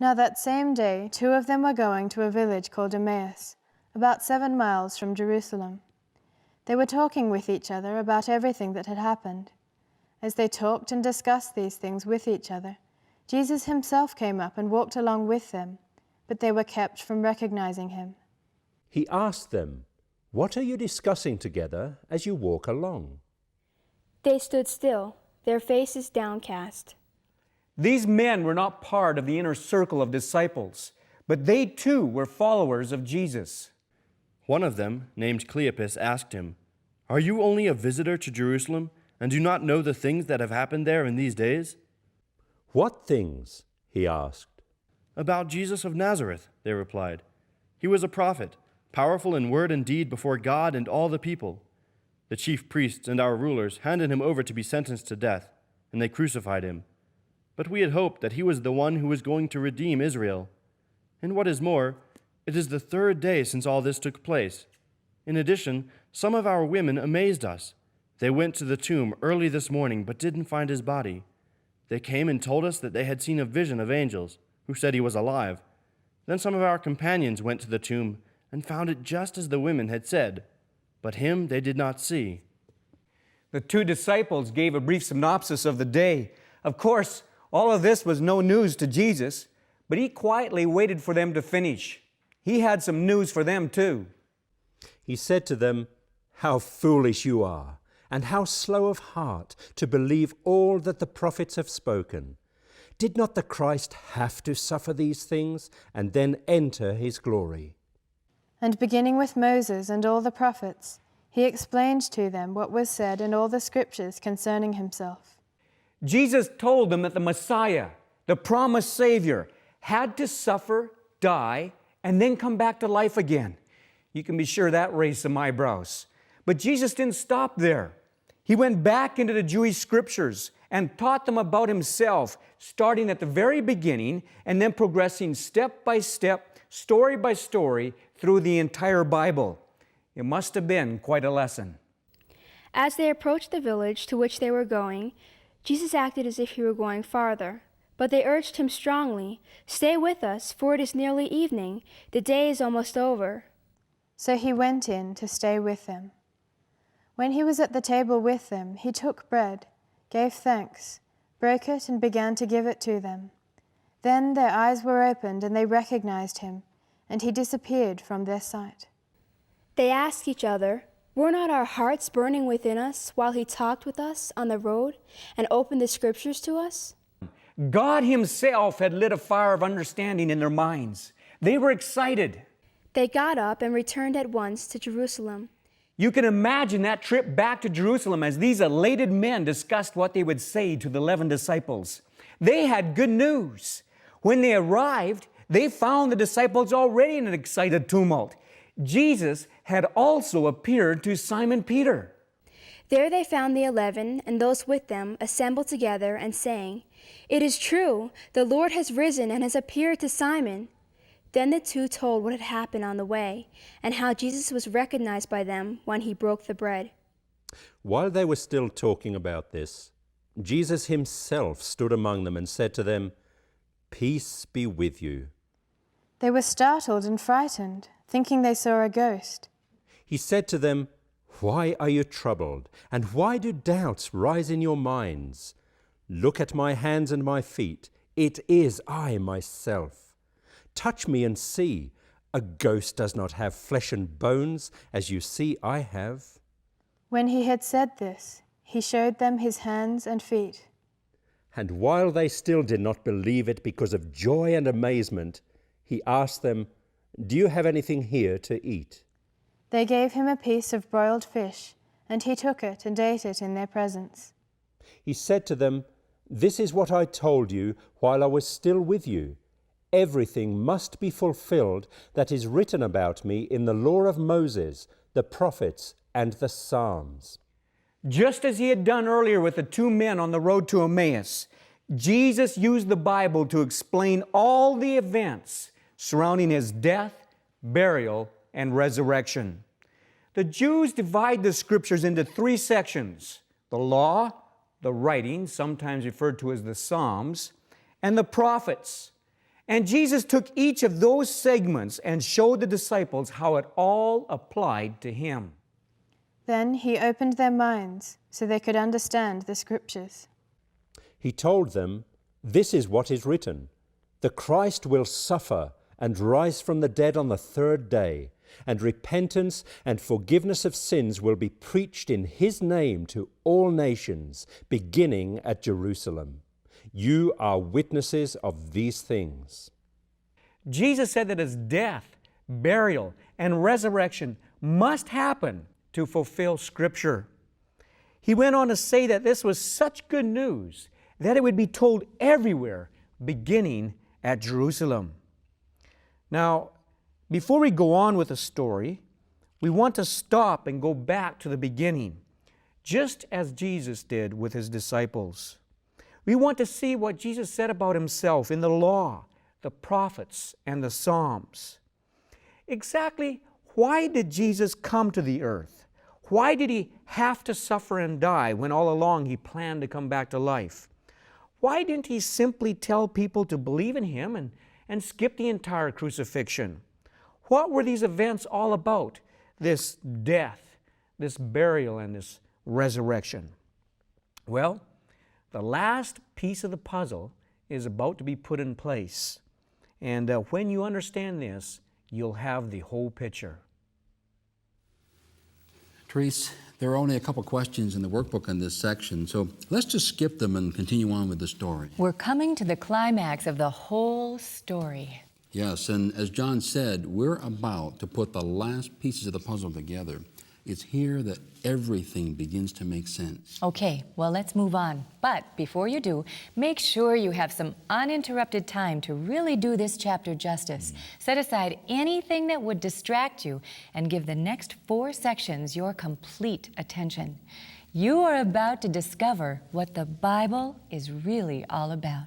Now that same day, 2 of them were going to a village called Emmaus, about 7 miles from Jerusalem. They were talking with each other about everything that had happened. As they talked and discussed these things with each other, Jesus himself came up and walked along with them, but they were kept from recognizing him. He asked them, "What are you discussing together as you walk along?" They stood still, their faces downcast. These men were not part of the inner circle of disciples, but they too were followers of Jesus. One of them, named Cleopas, asked him, "Are you only a visitor to Jerusalem and do not know the things that have happened there in these days?" "What things?" he asked. "About Jesus of Nazareth," they replied. "He was a prophet, powerful in word and deed before God and all the people. The chief priests and our rulers handed him over to be sentenced to death, and they crucified him. But we had hoped that he was the one who was going to redeem Israel. And what is more, it is the 3rd day since all this took place. In addition, some of our women amazed us. They went to the tomb early this morning but didn't find his body. They came and told us that they had seen a vision of angels who said he was alive. Then some of our companions went to the tomb and found it just as the women had said, but him they did not see." The 2 disciples gave a brief synopsis of the day. Of course, all of this was no news to Jesus, but he quietly waited for them to finish. He had some news for them too. He said to them, "How foolish you are, and how slow of heart to believe all that the prophets have spoken. Did not the Christ have to suffer these things and then enter his glory?" And beginning with Moses and all the prophets, he explained to them what was said in all the scriptures concerning himself. Jesus told them that the Messiah, the promised Savior, had to suffer, die, and then come back to life again. You can be sure that raised some eyebrows. But Jesus didn't stop there. He went back into the Jewish scriptures and taught them about himself, starting at the very beginning and then progressing step by step, story by story, through the entire Bible. It must have been quite a lesson. As they approached the village to which they were going, Jesus acted as if he were going farther. But they urged him strongly, "Stay with us, for it is nearly evening. The day is almost over." So he went in to stay with them. When he was at the table with them, he took bread, gave thanks, broke it, and began to give it to them. Then their eyes were opened, and they recognized him, and he disappeared from their sight. They asked each other, "Were not our hearts burning within us while he talked with us on the road and opened the scriptures to us?" God himself had lit a fire of understanding in their minds. They were excited. They got up and returned at once to Jerusalem. You can imagine that trip back to Jerusalem as these elated men discussed what they would say to the 11 disciples. They had good news. When they arrived, they found the disciples already in an excited tumult. Jesus had also appeared to Simon Peter. There they found the 11 and those with them assembled together and saying, "It is true, the Lord has risen and has appeared to Simon." Then the 2 told what had happened on the way and how Jesus was recognized by them when he broke the bread. While they were still talking about this, Jesus himself stood among them and said to them, "Peace be with you." They were startled and frightened, thinking they saw a ghost. He said to them, "Why are you troubled, and why do doubts rise in your minds? Look at my hands and my feet. It is I myself. Touch me and see. A ghost does not have flesh and bones, as you see I have." When he had said this, he showed them his hands and feet. And while they still did not believe it because of joy and amazement, he asked them, "Do you have anything here to eat?" They gave him a piece of broiled fish, and he took it and ate it in their presence. He said to them, "This is what I told you while I was still with you. Everything must be fulfilled that is written about me in the law of Moses, the prophets, and the Psalms." Just as he had done earlier with the 2 men on the road to Emmaus, Jesus used the Bible to explain all the events surrounding his death, burial, and resurrection. The Jews divide the scriptures into 3 sections: the law, the writings, sometimes referred to as the Psalms, and the prophets. And Jesus took each of those segments and showed the disciples how it all applied to him. Then he opened their minds so they could understand the Scriptures. He told them, "This is what is written. The Christ will suffer and rise from the dead on the third day, and repentance and forgiveness of sins will be preached in his name to all nations, beginning at Jerusalem. You are witnesses of these things." Jesus said that his death, burial, and resurrection must happen to fulfill Scripture. He went on to say that this was such good news that it would be told everywhere, beginning at Jerusalem. Now, before we go on with the story, we want to stop and go back to the beginning, just as Jesus did with his disciples. We want to see what Jesus said about himself in the law, the prophets, and the Psalms. Exactly why did Jesus come to the earth? Why did he have to suffer and die when all along he planned to come back to life? Why didn't he simply tell people to believe in him and skip the entire crucifixion? What were these events all about? This death, this burial, and this resurrection? Well, the last piece of the puzzle is about to be put in place. And when you understand this, you'll have the whole picture. Therese, there are only a couple questions in the workbook in this section, so let's just skip them and continue on with the story. We're coming to the climax of the whole story. Yes, and as John said, we're about to put the last pieces of the puzzle together. It's here that everything begins to make sense. Okay, well, let's move on. But before you do, make sure you have some uninterrupted time to really do this chapter justice. Set aside anything that would distract you and give the next 4 sections your complete attention. You are about to discover what the Bible is really all about.